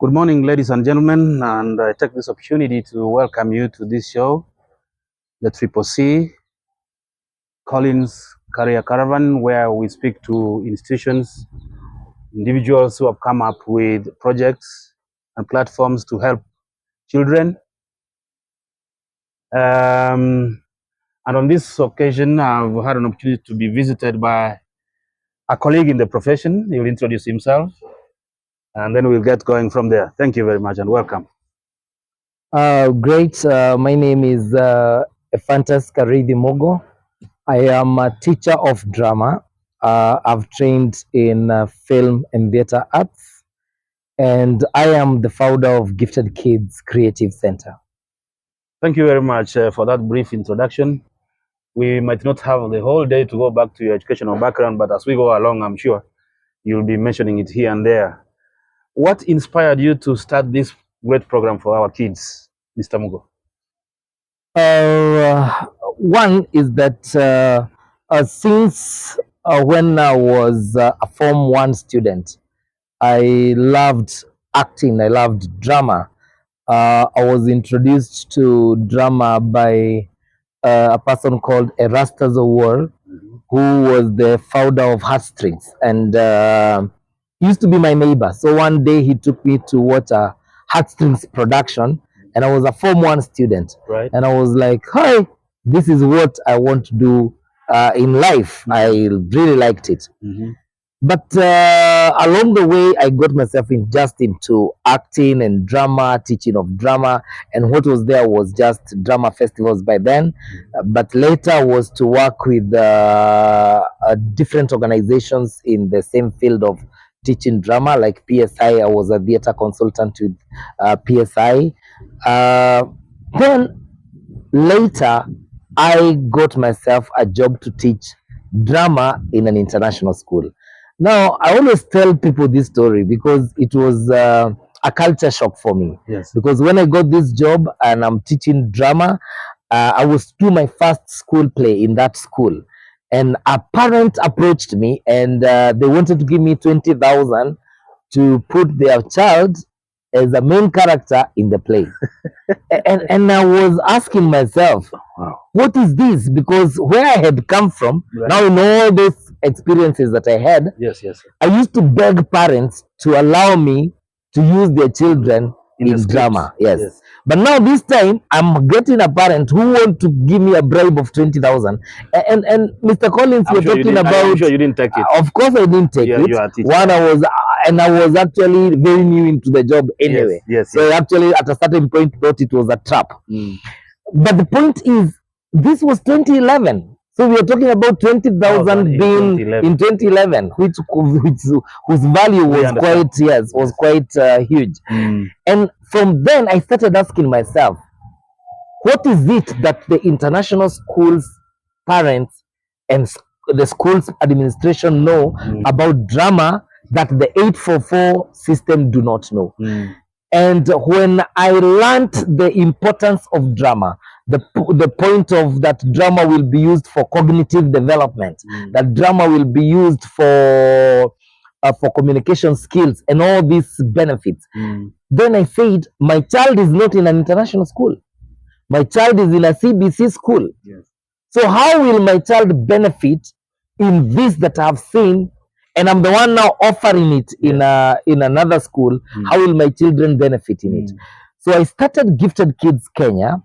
Good morning, ladies and gentlemen, and I take this opportunity to welcome you to this show, the Triple C, Collins Career Caravan, where we speak to institutions, individuals who have come up with projects and platforms to help children. And on this occasion, I've had an opportunity to be visited by a colleague in the profession. He will introduce himself, and then we'll get going from there. Thank you very much and welcome. Great. My name is Fantas Kariithi Mugo. I am a teacher of drama. I've trained in film and theatre arts, and I am the founder of Gifted Kids Creative Center. Thank you very much for that brief introduction. We might not have the whole day to go back to your educational background, but as we go along, I'm sure you'll be mentioning it here and there. What inspired you to start this great program for our kids, Mr. Mugo? One is that since when I was a Form 1 student, I loved acting, I loved drama. I was introduced to drama by a person called Erastus Owuor, who was the founder of Heartstrings, and used to be my neighbor. So one day he took me to watch a Heartstrings production, and I was a Form 1 student. Right. And I was like, hi, this is what I want to do in life. I really liked it. But along the way, I got myself into acting and drama, teaching of drama, and what was there was just drama festivals by then. But later was to work with different organizations in the same field of teaching drama, like PSI. I was a theater consultant with PSI. Then later, I got myself a job to teach drama in an international school. Now, I always tell people this story because it was a culture shock for me. Yes. Because when I got this job and I'm teaching drama, I was to my first school play in that school. And a parent approached me and they wanted to give me 20,000 to put their child as a main character in the play. and I was asking myself, Wow. what is this? Because where I had come from, Right. now in all those experiences that I had, Yes, yes. I used to beg parents to allow me to use their children In the in script. drama. Yes. Yes. But now this time, I'm getting a parent who want to give me a bribe of 20,000. And Mr. Collins, I'm you're sure you talking didn't- about. I'm sure you didn't take it. Of course, I didn't take Yeah, it. you are a teacher. One, I was actually very new into the job anyway. Yes, So yes. I actually, at a certain point, thought it was a trap. Mm. But the point is, this was 2011. So we are talking about 20,000 in being 2011. in 2011, whose value We was understand. quite huge. Mm. And from then, I started asking myself, what is it that the international schools parents and the school's administration know about drama that the 844 system do not know? Mm. And when I learned the importance of drama, the point of that drama will be used for cognitive development, that drama will be used for communication skills and all these benefits. Then I said, my child is not in an international school. My child is in a CBC school. Yes. So how will my child benefit in this that I've seen, and I'm the one now offering it in another school? How will my children benefit in it? So I started Gifted Kids Kenya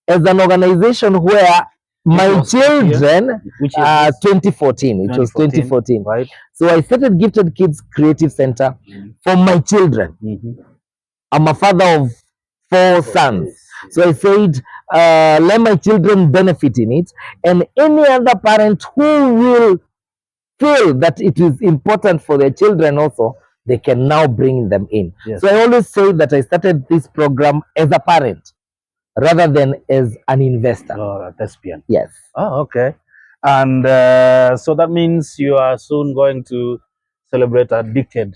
as an organization where my children, Which is 2014, it was 2014. Right. So I started Gifted Kids Creative Center for my children. I'm a father of 4 sons. So I said, let my children benefit in it, and any other parent who will feel that it is important for their children also, they can now bring them in. Yes. So I always say that I started this program as a parent rather than as an investor. Oh, a thespian. Yes. Oh, okay. And so that means you are soon going to celebrate a decade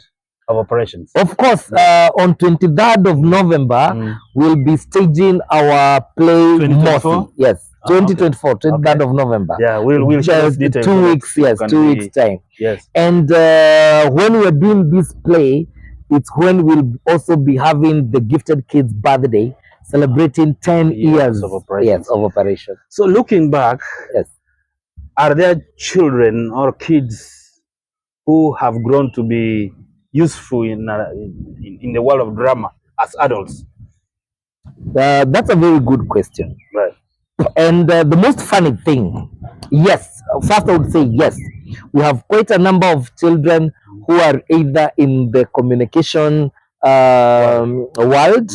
of operations. Of course, on 23rd of November, we'll be staging our play 2024? Mosi. Yes, 2024, 23rd of November. Yeah, we'll share those details. 2 weeks, yes, 2 weeks time. Yes. And when we're doing this play, it's when we'll also be having the Gifted Kids birthday, celebrating 10 years of operation. Yes, of operation. So looking back, Yes. are there children or kids who have grown to be useful in the world of drama as adults? That's a very good question. Right. And the most funny thing, yes, first I would say yes. We have quite a number of children who are either in the communication world,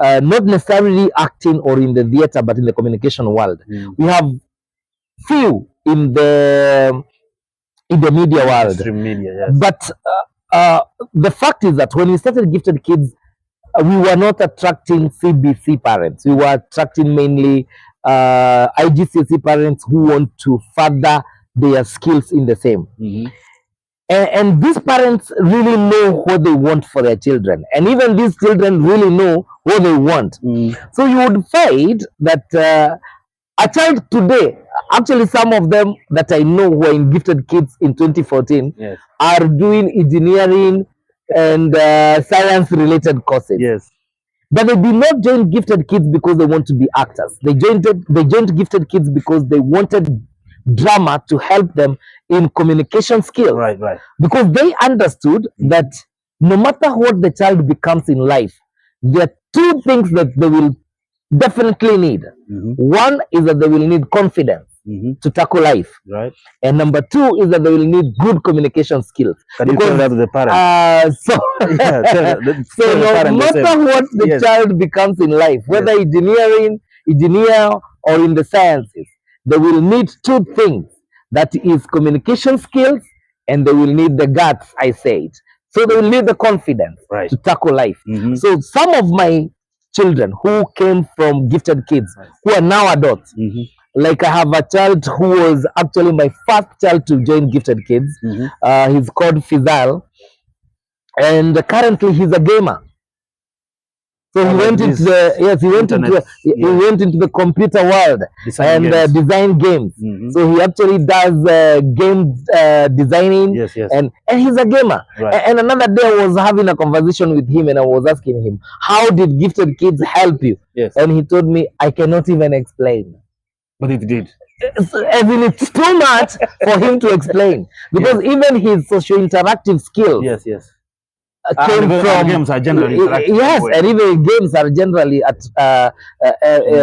not necessarily acting or in the theater, but in the communication world. We have few in the media world. Media, yes. But the fact is that when we started Gifted Kids, we were not attracting CBC parents. We were attracting mainly IGCSE parents who want to further their skills in the same. And these parents really know what they want for their children. And even these children really know what they want. So you would find that a child today, actually some of them that I know who are in Gifted Kids in 2014 are doing engineering and science-related courses. Yes. But they did not join Gifted Kids because they want to be actors. They joined Gifted Kids because they wanted drama to help them in communication skills. Right, right. Because they understood that no matter what the child becomes in life, there are two things that they will definitely need. One is that they will need confidence to tackle life. Right. And number two is that they will need good communication skills. Can you tell that to the parents? So so no matter what the child becomes in life, whether engineer or in the sciences, they will need two things. That is communication skills, and they will need the guts, I said. So they will need the confidence to tackle life. So some of my children who came from Gifted Kids, who are now adults, like I have a child who was actually my first child to join Gifted Kids. He's called Fizal, and currently he's a gamer. So he went into the went into the computer world and design games. So he actually does game designing, and he's a gamer. And another day I was having a conversation with him and I was asking him, how did Gifted Kids help you? And he told me, I cannot even explain. But it did. I mean, it's too much for him to explain, because even his socio-interactive skills came from games are generally interactive. Yes, and even games are generally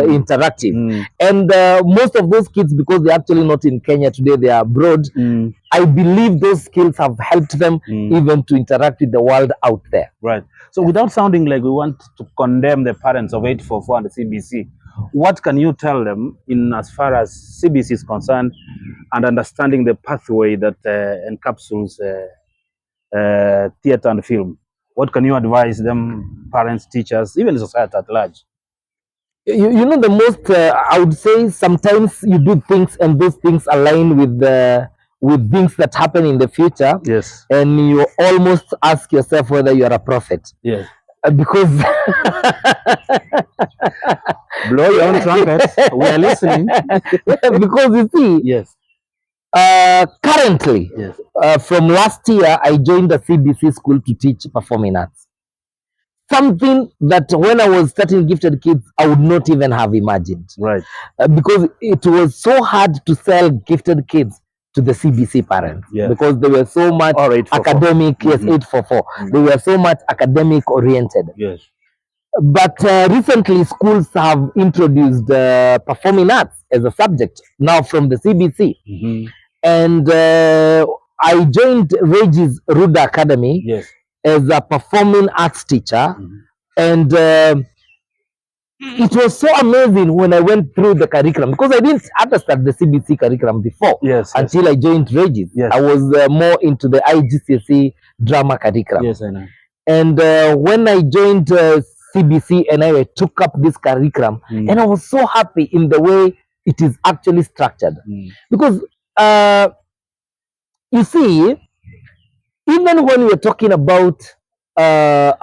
interactive. And most of those kids, because they're actually not in Kenya today, they are abroad. I believe those skills have helped them even to interact with the world out there. Right. So without sounding like we want to condemn the parents of 844 and the CBC, what can you tell them in as far as CBC is concerned and understanding the pathway that encapsulates theater and film? What can you advise them, parents, teachers, even society at large? You know, the most I would say, sometimes you do things and those things align with things that happen in the future. Yes. And you almost ask yourself whether you are a prophet. Yes. Because blow your own trumpet. We are listening. Because you see, yes. Currently, from last year, I joined the CBC school to teach performing arts. Something that when I was starting Gifted Kids, I would not even have imagined. Right. Because it was so hard to sell Gifted Kids to the CBC parents. Because they were so much academic. Yes, 844. They were so much academic oriented. Yes. But recently, schools have introduced performing arts as a subject now from the CBC. And I joined Reggie's Ruda Academy as a performing arts teacher. And it was so amazing when I went through the curriculum, because I didn't understand the CBC curriculum before until I joined Reggie's. I was more into the IGCSE drama curriculum. Yes, I know. And when I joined CBC and I took up this curriculum, and I was so happy in the way it is actually structured. Because you see, even when we're talking about the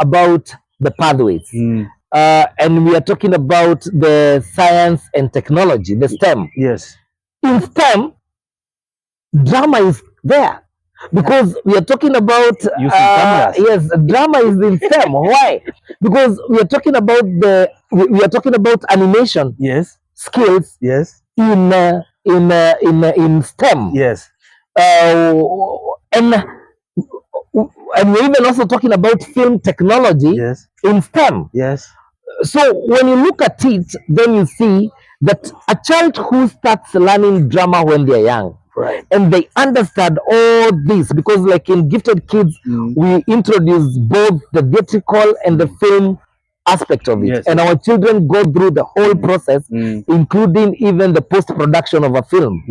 pathways, and we are talking about the science and technology, the STEM. Yes. In STEM, drama is there. because we are talking about yes, drama is in STEM. Why? Because we are talking about we are talking about animation. Yes. Skills. Yes. In STEM. Yes. And we're even also talking about film technology. Yes. In STEM. Yes. So when you look at it, then you see that a child who starts learning drama when they're young, right, and they understand all this, because like in Gifted Kids, we introduce both the theatrical and the film aspect of it. Yes, and our children go through the whole process, including even the post-production of a film.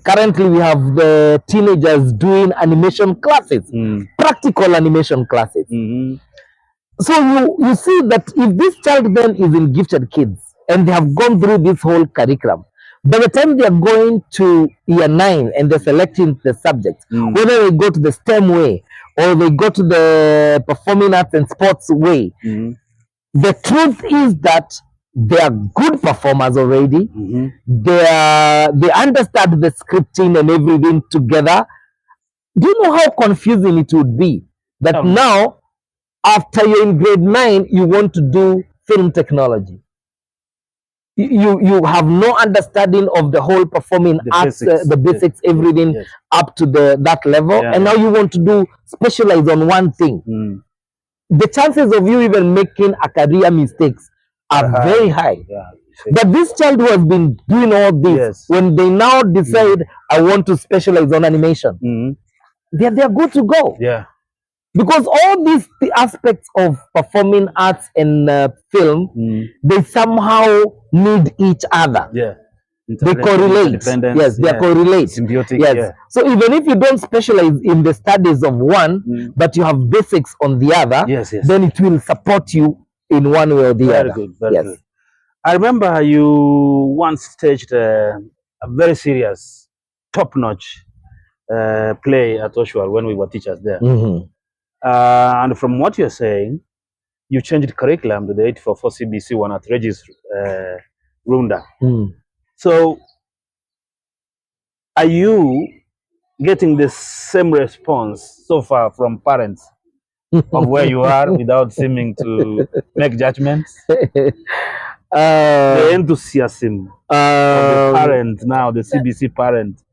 Currently, we have the teenagers doing animation classes, practical animation classes. So you see that if this child then is in Gifted Kids and they have gone through this whole curriculum, by the time they are going to year 9 and they're selecting the subject, whether they go to the STEM way or they go to the performing arts and sports way, the truth is that they are good performers already. They understand the scripting and everything together. Do you know how confusing it would be that now, after you're in grade 9, you want to do film technology? You have no understanding of the whole performing arts, the basics, everything up to that level, and now you want to do specialize on one thing. The chances of you even making a career mistakes are very high. But this child who has been doing all this, when they now decide I want to specialize on animation, they're good to go. Because all these aspects of performing arts and film, they somehow need each other. They correlate. Yes, they correlate. Symbiotic. Yes. So even if you don't specialize in the studies of one, but you have basics on the other, then it will support you in one way or the other. Good. Very good. I remember you once staged a very serious, top-notch play at Oshawa when we were teachers there. And from what you're saying, you changed curriculum to the 844 CBC one at Regis Runda. So, are you getting the same response so far from parents of where you are without seeming to make judgments? The enthusiasm of the parent now, the CBC parent,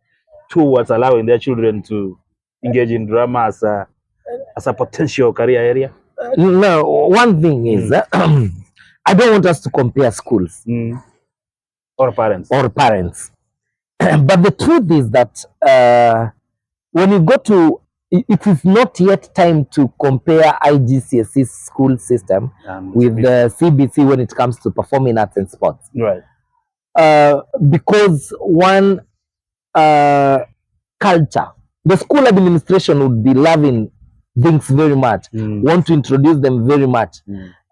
towards allowing their children to engage in drama as a potential career area? No, one thing is I don't want us to compare schools or parents. But the truth is that when you go to, it is not yet time to compare IGCSE school system with the CBC when it comes to performing arts and sports. Right. Because one culture, the school administration would be loving things very much, want to introduce them very much.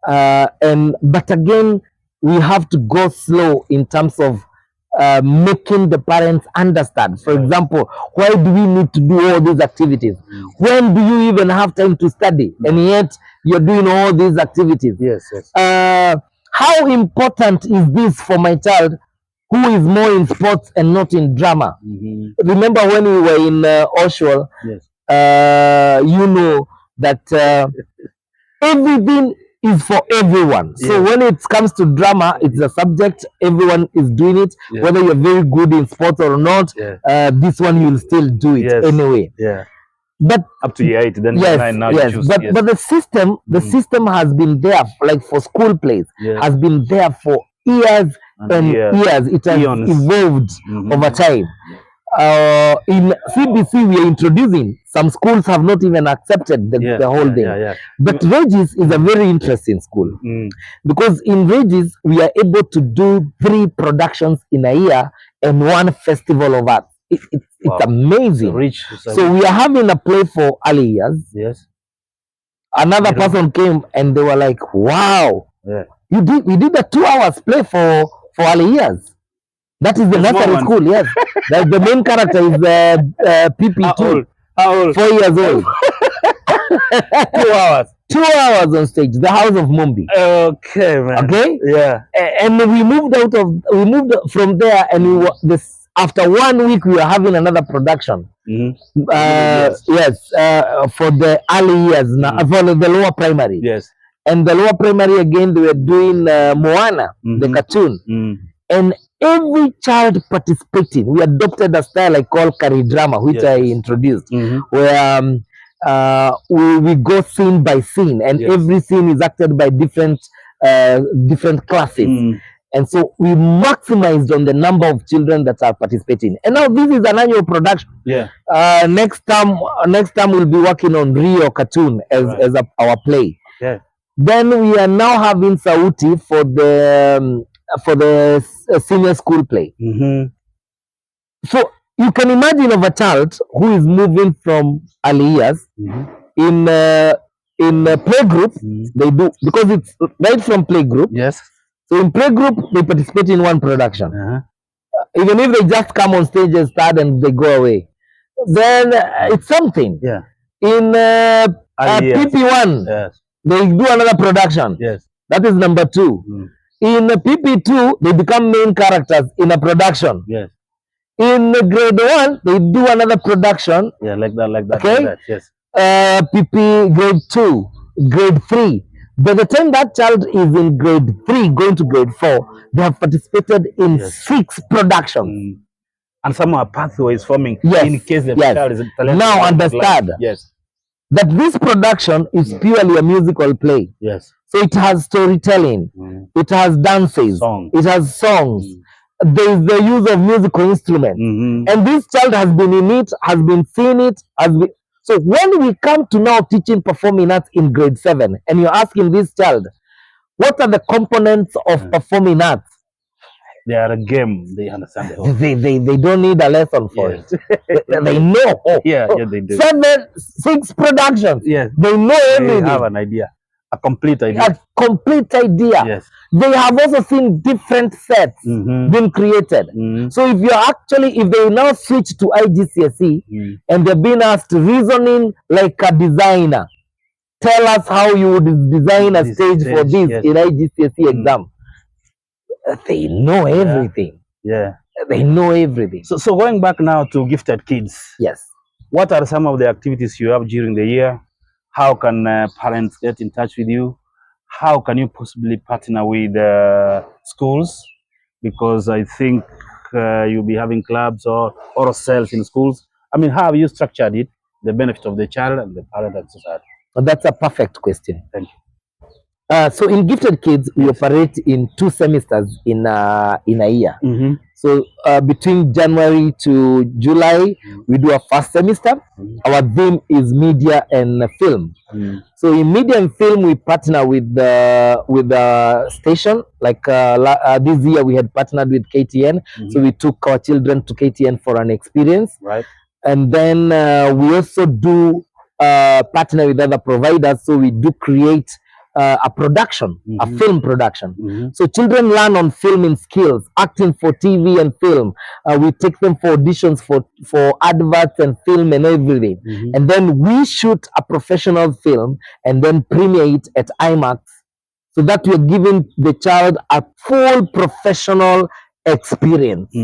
But again, we have to go slow in terms of making the parents understand. For example, why do we need to do all these activities? When do you even have time to study? And yet you're doing all these activities. How important is this for my child who is more in sports and not in drama? Remember when we were in Oshawa, you know that everything is for everyone. So when it comes to drama, it's a subject, everyone is doing it. Whether you're very good in sports or not, this one you'll still do it anyway. But up to year 8, then year 9 now you choose. But the system has been there, like for school plays, has been there for years and years. It has evolved over time. In CBC, we are introducing, some schools have not even accepted the whole thing. But Regis is a very interesting school because in Regis, we are able to do 3 productions in a year and 1 festival of art. It's amazing. So we are having a play for early years. Another person came and they were like, wow, we did a 2 hours play for early years. That is the nursery school, yes. The main character is PP2. How old? 4 years old. 2 hours. 2 hours on stage, the House of Mumbi. Okay, man. Okay? Yeah. And we moved from there, and after 1 week, we are having another production. Yes. Yes, for the early years now, for the lower primary. Yes. And the lower primary again, they were doing Moana, the cartoon. And every child participating, we adopted a style I call Kariithi drama, which I introduced, where we go scene by scene, and every scene is acted by different classes. And so we maximized on the number of children that are participating. And now this is an annual production. Yeah. Next time we'll be working on Rio cartoon as our play. Yeah. Then we are now having Sauti for the senior school play. So you can imagine of a child who is moving from early years in playgroup. They do, because it's right from playgroup. Yes. So in playgroup, they participate in one production. Even if they just come on stage and start and they go away, then it's something. Yeah. In PP1, they do another production. Yes. That is number 2. In PP2, they become main characters in a production. Yes. In grade 1, they do another production. Yeah, like that. Okay. Like that, yes. PP grade 2, grade 3. By the time that child is in grade 3 going to grade 4, they have participated in 6 productions. And some are pathways forming in case the child is talented. Now understand that this production is purely a musical play. Yes. So it has storytelling, it has dances, it has songs. There is the use of musical instruments. And this child has been in it, has been seeing it, so when we come to now teaching performing arts in grade 7, and you're asking this child, what are the components of performing arts? They are a game. They understand the whole. They don't need a lesson for it. They know. Yeah, they do. 6 productions. Yes. They know everything. They have an idea. A complete idea. A complete idea. Yes. They have also seen different sets being created. So if they now switch to IGCSE and they're being asked reasoning like a designer, tell us how you would design a stage for this in IGCSE exam. They know everything. Yeah. They know everything. So going back now to gifted kids. Yes. What are some of the activities you have during the year? How can parents get in touch with you? How can you possibly partner with schools? Because I think you'll be having clubs or cells in schools. I mean, how have you structured it? The benefit of the child and the parent and society. That's a perfect question. Thank you. So in gifted kids, we operate in 2 semesters in a year. So between January to July, we do a first semester. Our theme is media and film. So in media and film, we partner with the station. Like this year, we had partnered with KTN. So we took our children to KTN for an experience. Right. And then we also do partner with other providers. So we do create a production, a film production. So children learn on filming skills, acting for TV and film. We take them for auditions for adverts and film and everything. And then we shoot a professional film and then premiere it at IMAX, so that we're giving the child a full professional experience.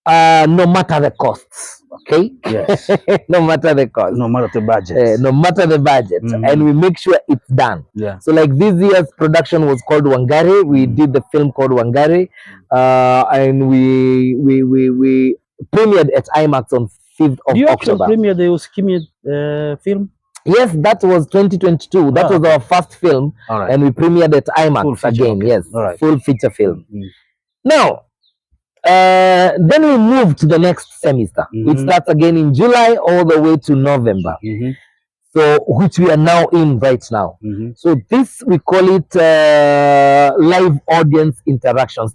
No matter the costs, okay? Yes. No matter the cost. No matter the budget. No matter the budget. And we make sure it's done. Yeah. So like this year's production was called Wangari. We did the film called Wangari. And we premiered at IMAX on 5th of October. Do you actually premiere the Uskimi film? Yes, that was 2022. That was our first film. Right. And we premiered at IMAX again. Yes. Right. Full feature film. Now, then we move to the next semester, which starts again in July all the way to November. So, which we are now in right now. So this, we call it live audience interaction,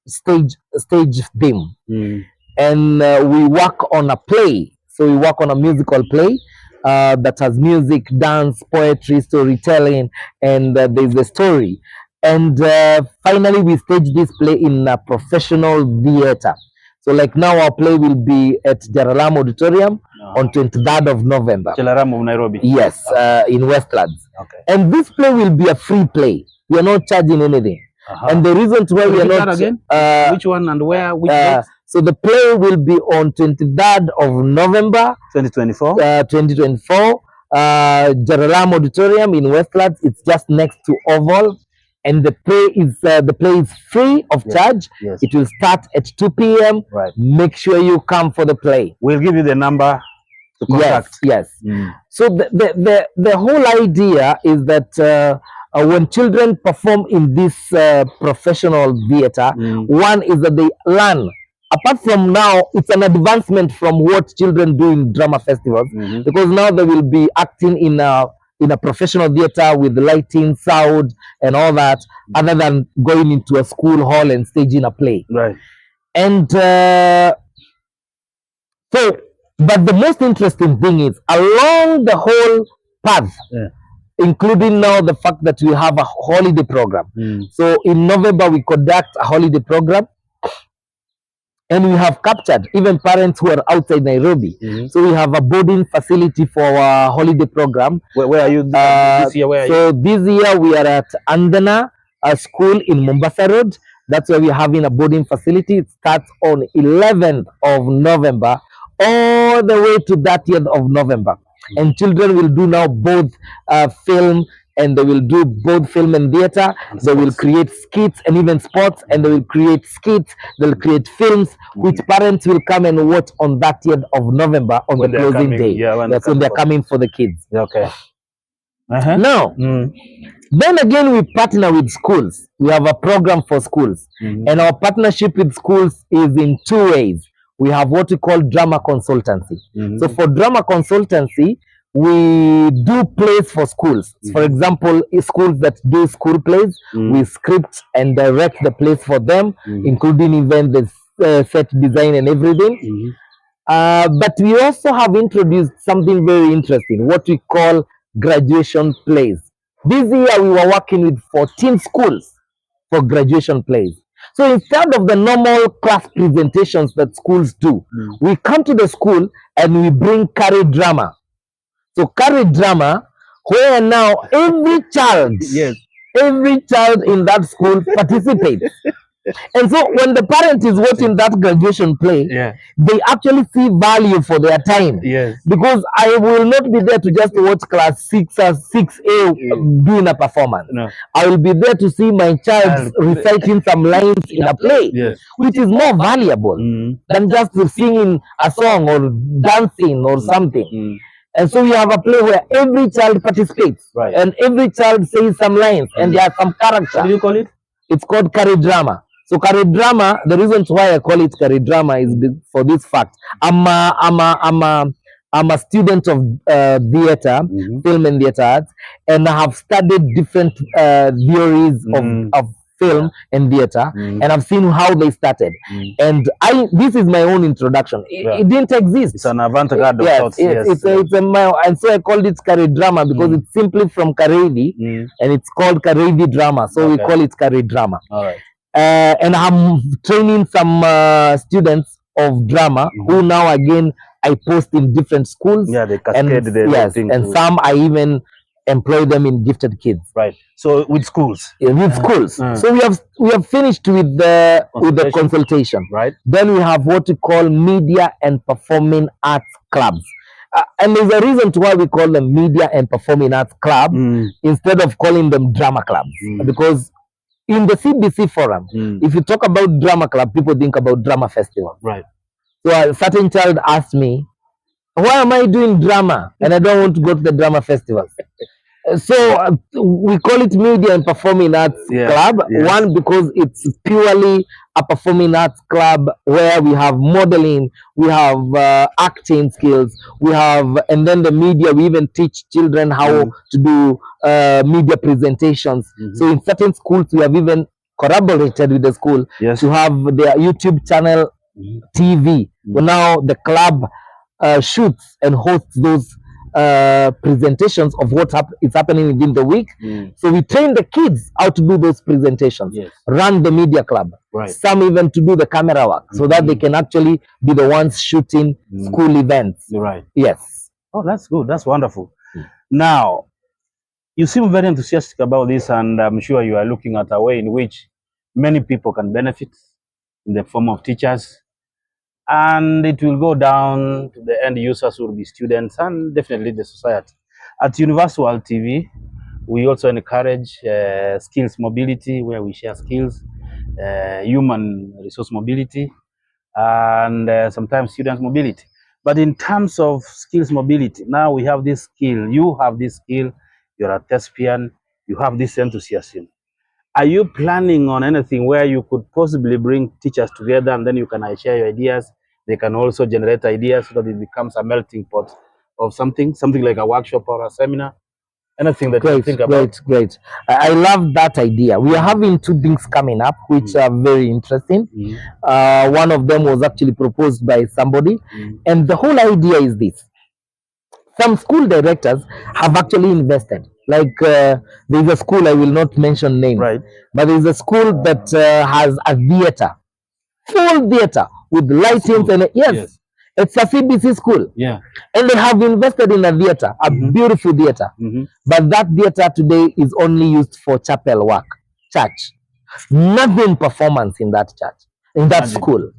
stage theme. And we work on a play. So we work on a musical play that has music, dance, poetry, storytelling, and there's a story. And finally, we stage this play in a professional theater. So like now our play will be at Jaralam Auditorium on 23rd of November. Jaralam of Nairobi? Yes, in Westlands. Okay. And this play will be a free play. We are not charging anything. And the reason why we are not... Again? Which one and where? Which So the play will be on 23rd of November 2024. 2024. Caravan Auditorium in Westlands. It's just next to Oval, and the play is free of charge. Yes. It will start at 2 p.m. Right. Make sure you come for the play. We'll give you the number to contact. Yes. So the whole idea is that when children perform in this professional theater, one is that they learn. Apart from now, it's an advancement from what children do in drama festivals, because now they will be acting in a professional theater with lighting, sound, and all that, other than going into a school hall and staging a play. Right. And so, but the most interesting thing is along the whole path, including now the fact that we have a holiday program. So in November, we conduct a holiday program, and we have captured even parents who are outside Nairobi. So we have a boarding facility for our holiday program. Where are you this year? This year we are at Andana, a school in Mombasa Road. That's where we're having a boarding facility. It starts on 11th of November all the way to 30th of November. And children will do now both film, and they will do both film and theater. They will create skits and even sports, and they will create skits, they'll create films, which parents will come and watch on 30th of November on the closing day. That's when they're coming for the kids. Okay. Now, then again, we partner with schools. We have a program for schools, and our partnership with schools is in two ways. We have what we call drama consultancy. So for drama consultancy, we do plays for schools. For example, schools that do school plays, we script and direct the plays for them, including even the set design and everything. But we also have introduced something very interesting, what we call graduation plays. This year we were working with 14 schools for graduation plays. So instead of the normal class presentations that schools do, we come to the school and we bring Kariithi drama. So Kariithi drama, where now every child in that school participates. And so when the parent is watching that graduation play, they actually see value for their time. Because I will not be there to just watch class 6 or 6A doing a performance. I will be there to see my child reciting some lines in a play, which is more valuable than just singing a song or dancing or something. And so we have a play where every child participates, and every child says some lines, and there are some characters. What do you call it? It's called Kariithi drama. So Kariithi drama, the reason why I call it Kariithi drama is for this fact. I'm a student of theater, film and theater arts, and I have studied different theories of film and theater, and I've seen how they started. And this is my own introduction. It didn't exist. It's an avant-garde of sorts. And so I called it Kariithi drama because it's simply from Kariithi, and it's called Kariithi drama. So we call it Kariithi drama. All right. And I'm training some students of drama who now again I post in different schools. Yeah, they cascade and some I even employ them in gifted kids. Right. So with schools. With schools. So we have finished with the consultation. Right. Then we have what we call media and performing arts clubs. And there's a reason to why we call them media and performing arts club instead of calling them drama clubs. Because in the CBC forum, if you talk about drama club, people think about drama festival. Right. So a certain child asked me, why am I doing drama and I don't want to go to the drama festivals? So we call it media and performing arts club. One, because it's purely a performing arts club where we have modeling, we have acting skills, we have, and then the media, we even teach children how to do media presentations. So in certain schools, we have even collaborated with the school to have their YouTube channel, TV. Well, now the club shoots and hosts those presentations of what is happening within the week. So we train the kids how to do those presentations, run the media club, some even to do the camera work, so that they can actually be the ones shooting school events. Yes. Oh, that's good. That's wonderful. Now, you seem very enthusiastic about this, and I'm sure you are looking at a way in which many people can benefit in the form of teachers, and it will go down to the end users who will be students and definitely the society. At Universal TV, we also encourage skills mobility, where we share skills, human resource mobility, and sometimes student mobility. But in terms of skills mobility, now we have this skill, you have this skill, you're a thespian, you have this enthusiasm. Are you planning on anything where you could possibly bring teachers together and then you can share your ideas? They can also generate ideas so that it becomes a melting pot of something like a workshop or a seminar? Anything that you think about? Great. I love that idea. We are having two things coming up which are very interesting. One of them was actually proposed by somebody, and the whole idea is this. Some school directors have actually invested. Like there's a school, I will not mention names, Right. but there's a school that has a theater, full theater with lightings, and yes, it's a CBC school. Yeah. And they have invested in a theater, a beautiful theater. But that theater today is only used for chapel work, church. Nothing performance in that church, in that school.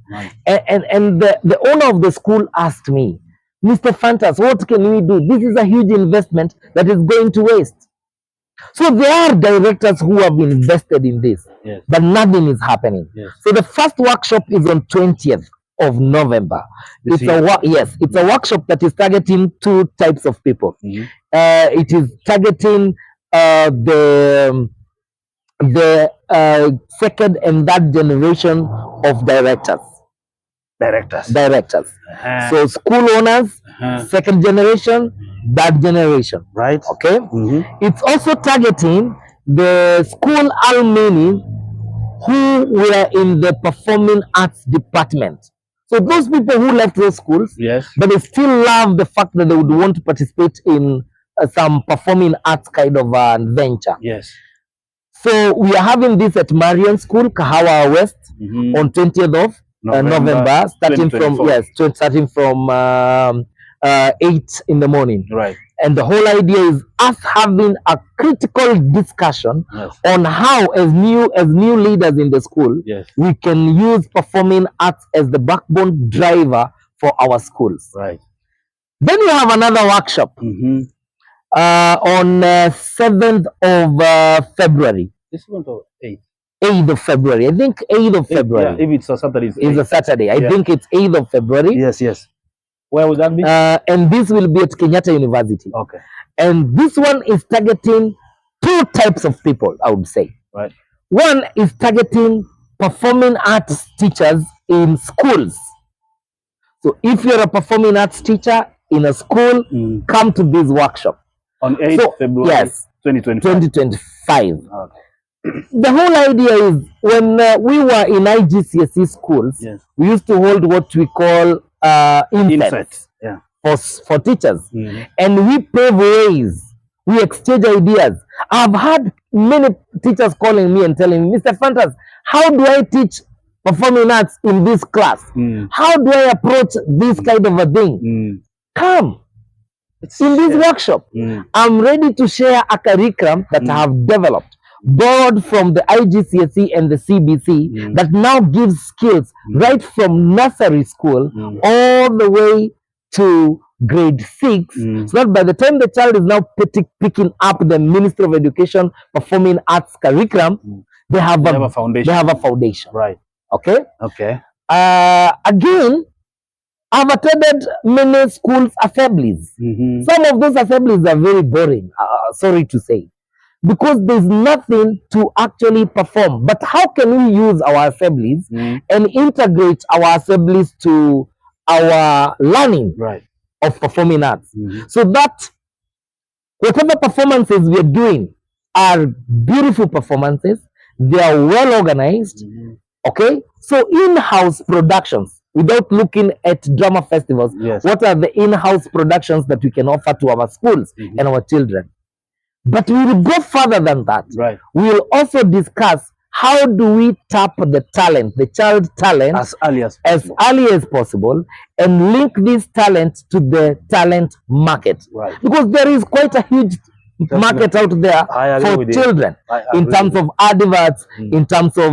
And the owner of the school asked me, Mr. Fantas, what can we do? This is a huge investment that is going to waste. So there are directors who have invested in this, but nothing is happening. So the first workshop is on 20th of November. It's a workshop that is targeting two types of people. It is targeting the second and third generation of directors. So school owners, second generation, third generation. Right. Okay. It's also targeting the school alumni who were in the performing arts department. So those people who left those schools, but they still love the fact that they would want to participate in some performing arts kind of venture. So we are having this at Marion School, Kahawa West, on 20th of November, starting from 8 in the morning. Right. And the whole idea is us having a critical discussion on how, as new leaders in the school, we can use performing arts as the backbone driver for our schools. Right. Then we have another workshop on 7th of February. This one or 8th? 8th of February. I think 8th of February. If it's a Saturday, it's a Saturday. I think it's 8th of February. Yes. Where would that be? And this will be at Kenyatta University. Okay. And this one is targeting two types of people, I would say. Right. One is targeting performing arts teachers in schools. So if you're a performing arts teacher in a school, come to this workshop. On 8th February 2025. Okay. The whole idea is when we were in IGCSE schools, we used to hold what we call insets for teachers. And we pave ways, we exchange ideas. I've had many teachers calling me and telling me, Mr. Fantas, how do I teach performing arts in this class? How do I approach this kind of a thing? Come in this workshop. I'm ready to share a curriculum that I have developed, borrowed from the IGCSE and the CBC, that now gives skills right from nursery school all the way to grade 6, so that by the time the child is now picking up the Ministry of Education performing arts curriculum, they have a foundation. Right. Okay. Again, I've attended many schools assemblies. Some of those assemblies are very boring, sorry to say, because there's nothing to actually perform. But how can we use our assemblies and integrate our assemblies to our learning of performing arts, so that whatever performances we are doing are beautiful performances, they are well organized. Okay, so in-house productions, without looking at drama festivals, what are the in-house productions that we can offer to our schools and our children? But we will go further than that. We will also discuss how do we tap the talent, the child talent, as early as possible, and link this talent to the talent market. Because there is quite a huge market out there for children in terms of adverts, in terms of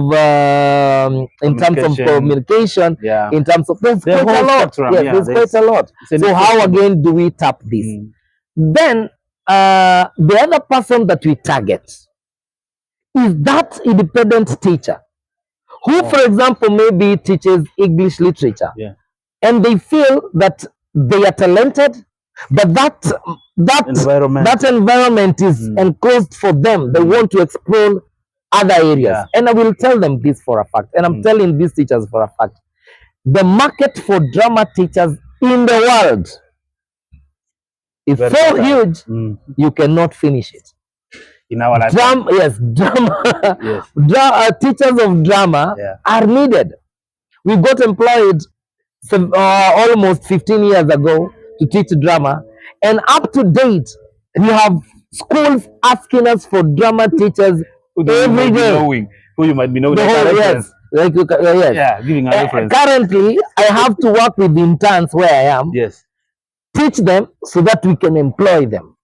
communication, in terms of there's quite a lot. Yes, there's quite a lot. So how again do we tap this? Then the other person that we target is that independent teacher who, for example, maybe teaches English literature, and they feel that they are talented, but that environment is enclosed for them. They want to explore other areas, and I will tell them this for a fact, and I'm telling these teachers for a fact. The market for drama teachers in the world is so huge, you cannot finish it. In our lifetime. Teachers of drama are needed. We got employed almost 15 years ago to teach drama, and up to date we have schools asking us for drama teachers every day. Who you might be knowing. Giving a reference. Currently, I have to work with interns where I am. Teach them so that we can employ them.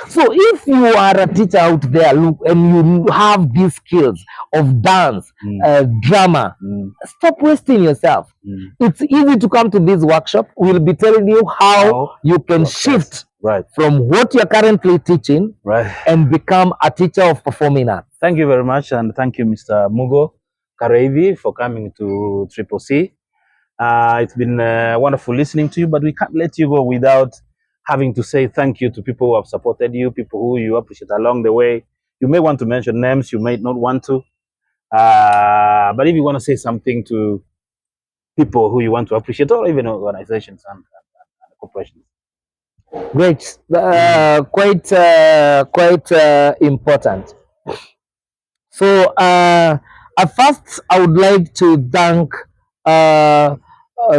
So if you are a teacher out there, look, and you have these skills of dance, drama, stop wasting yourself. It's easy to come to this workshop. We'll be telling you how you can shift from what you're currently teaching and become a teacher of performing arts. Thank you very much, and thank you, Mr. Mugo Kariithi, for coming to Triple C. It's been wonderful listening to you, but we can't let you go without having to say thank you to people who have supported you, people who you appreciate along the way. You may want to mention names, you may not want to. But if you want to say something to people who you want to appreciate, or even organizations and corporations. Great. Quite important. So at first, I would like to thank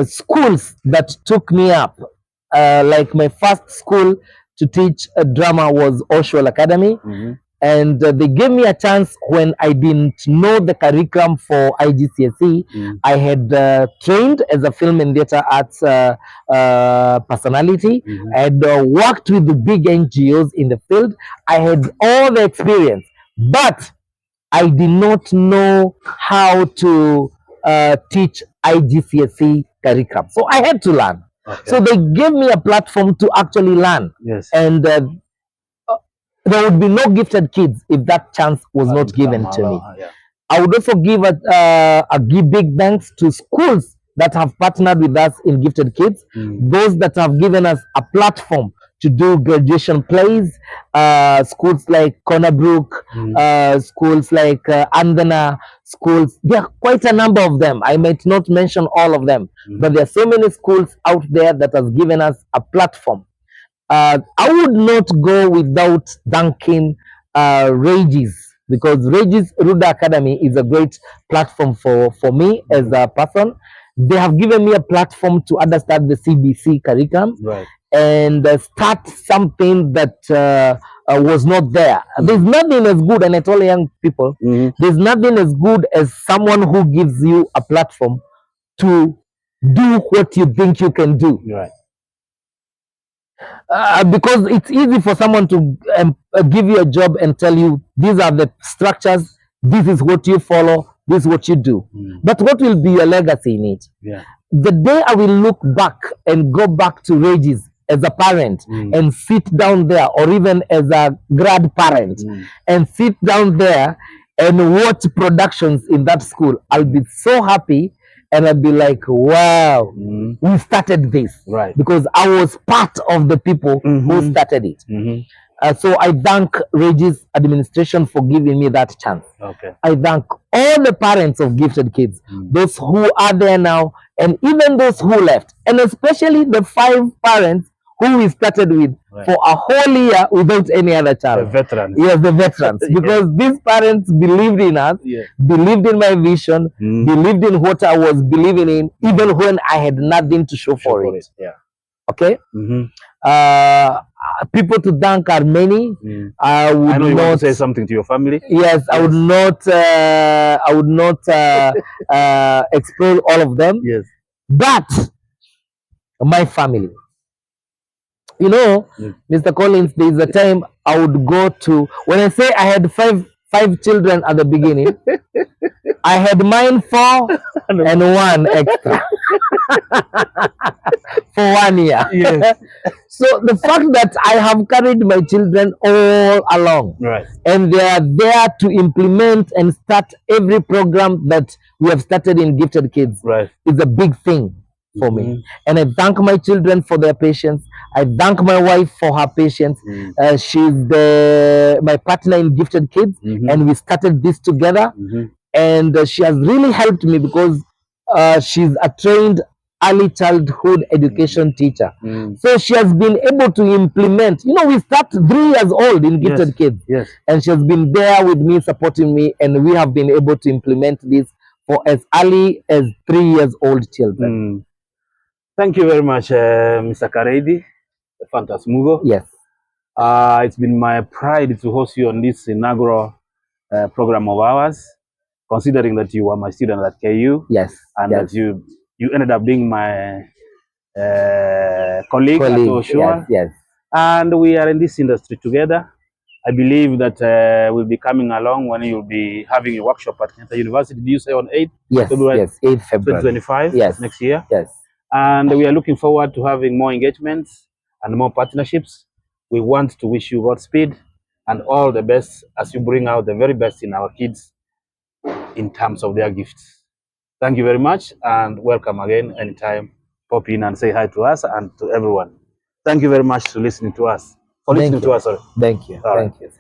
schools that took me up. Like my first school to teach drama was Oswald Academy, and they gave me a chance when I didn't know the curriculum for IGCSE. I had trained as a film and theatre arts personality. I had worked with the big NGOs in the field. I had all the experience, but I did not know how to teach IGCSE curriculum. So I had to learn. So they gave me a platform to actually learn. And there would be no gifted kids if that chance was not given to me. I would also give a big thanks to schools that have partnered with us in Gifted Kids, those that have given us a platform to do graduation plays, schools like Cornerbrook, schools like Andana, schools. There are quite a number of them. I might not mention all of them, but there are so many schools out there that has given us a platform. I would not go without thanking Regis, because Regis Ruda Academy is a great platform for me as a person. They have given me a platform to understand the CBC curriculum. And start something that was not there. There's nothing as good, and I tell young people, there's nothing as good as someone who gives you a platform to do what you think you can do. Because it's easy for someone to give you a job and tell you, these are the structures, this is what you follow, this is what you do. But what will be your legacy in it? The day I will look back and go back to Regis as a parent and sit down there, or even as a grandparent and sit down there and watch productions in that school, I'll be so happy, and I'll be like, wow, we started this. Because I was part of the people who started it. So I thank Regis administration for giving me that chance. I thank all the parents of Gifted Kids, those who are there now, and even those who left, and especially the 5 parents who we started with for a whole year without any other child. The veterans. Yes, the veterans. Because these parents believed in us, believed in my vision, believed in what I was believing in, even when I had nothing to show for it. Okay? People to thank are many. I know you want to say something to your family. Yes, I would not explore all of them. But my family, You know, Mr. Collins, there is a time I would go to, when I say I had five children at the beginning, I had mine 4 and 1 extra for 1 year. Yes. So the fact that I have carried my children all along, Right. and they are there to implement and start every program that we have started in Gifted Kids, Right. is a big thing for me. And I thank my children for their patience. I thank my wife for her patience. She's my partner in Gifted Kids, and we started this together. And she has really helped me because she's a trained early childhood education teacher. So she has been able to implement. You know, we start 3 years old in Gifted Kids. Yes. And she has been there with me, supporting me, and we have been able to implement this for as early as 3 years old children. Thank you very much, Mr. Kariithi, Fantas Mugo. Yes. It's been my pride to host you on this inaugural program of ours, considering that you were my student at KU. Yes. And that you ended up being my colleague at Oshua. Yes. And we are in this industry together. I believe that we'll be coming along when you'll be having a workshop at Kenyatta University. Did you say on 8th? Yes, February, yes, 8th February. 2025, yes. Next year. Yes. And we are looking forward to having more engagements and more partnerships. We want to wish you Godspeed and all the best as you bring out the very best in our kids in terms of their gifts. Thank you very much, and welcome again anytime. Pop in and say hi to us and to everyone. Thank you very much for listening to us. Thank you. Sorry. Thank you. All Thank right. you.